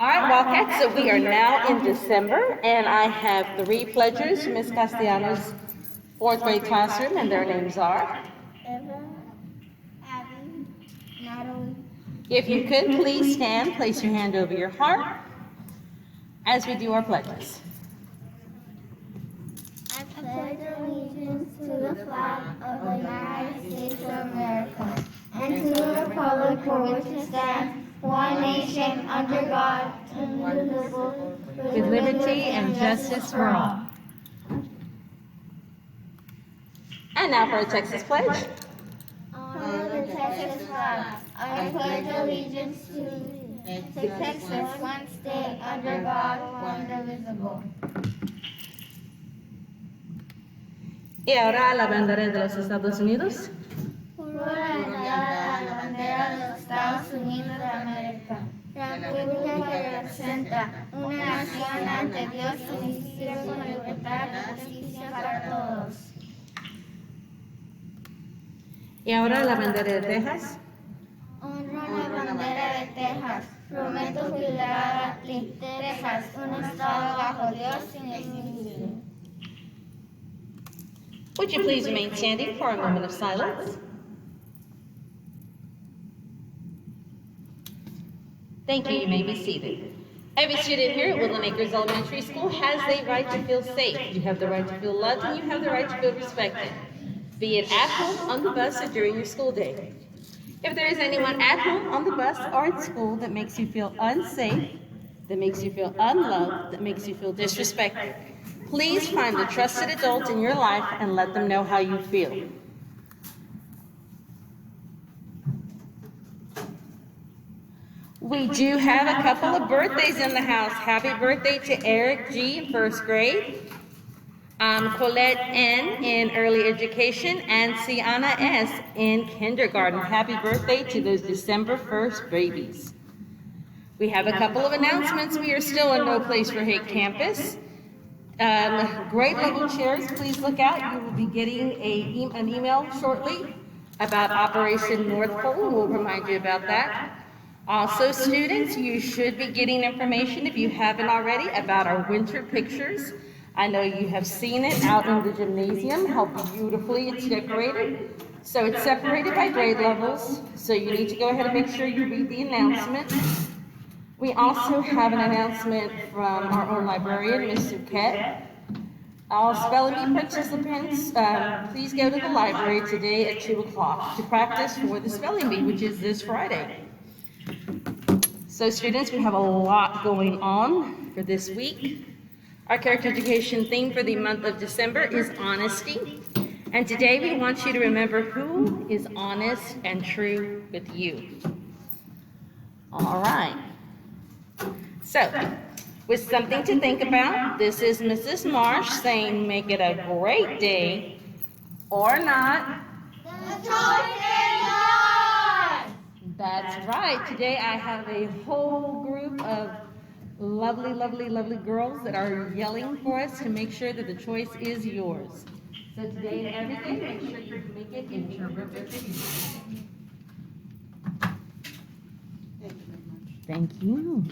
All right, Wildcats, so we are now in December, and I have three pledgers from Ms. Castellanos' fourth grade classroom, and their names are. Eva, Abby, Natalie. If you could, please stand, place your hand over your heart as we do our pledges. I pledge allegiance to the flag of the United States of America and to the republic for which it stands, one nation, under God, indivisible, With liberty and justice for all. And now for a Texas pledge. Honor the Texas flag. I pledge allegiance to Texas, one state, under God, one indivisible. Y ahora la bandera de los Estados Unidos. Juro lealtad a la bandera de los Estados Unidos de América, república que representa una nación ante Dios y con libertad y justicia para todos. Y ahora la bandera de Texas. Honro la bandera de Texas. Prometo cuidar a Texas, un estado bajo Dios sin excepción. Would you please remain standing for a moment of silence? Thank you. You may be seated. Every student here at Woodland Acres Elementary School has the right to feel safe. You have the right to feel loved, and you have the right to feel respected, be it at home, on the bus, or during your school day. If there is anyone at home, on the bus, or at school that makes you feel unsafe, that makes you feel unloved, that makes you feel disrespected, please find the trusted adult in your life and let them know how you feel. We do have a couple of birthdays in the house. Happy birthday to Eric G. in first grade, Colette N. in early education, and Sienna S. in kindergarten. Happy birthday to those December 1st babies. We have a couple of announcements. We are still in No Place for Hate campus. Grade level chairs, please look out. You will be getting an email shortly about Operation North Pole. We'll remind you about that. Also, students, you should be getting information, if you haven't already, about our winter pictures. I know you have seen it out in the gymnasium, how beautifully it's decorated. So it's separated by grade levels, so you need to go ahead and make sure you read the announcement. We also have an announcement from our own librarian, Ms. Suquette. All spelling bee participants, please go to the library today at 2 o'clock to practice for the spelling bee, which is this Friday. So students, we have a lot going on for this week. Our character education theme for the month of December is honesty. And today we want you to remember who is honest and true with you. All right. So, with something to think about, this is Mrs. Marsh saying, make it a great day or not. The choice is yours! That's right. Today I have a whole group of lovely, lovely, lovely girls that are yelling for us to make sure that the choice is yours. So today and every day, make sure you make it a terrific day. Thank you.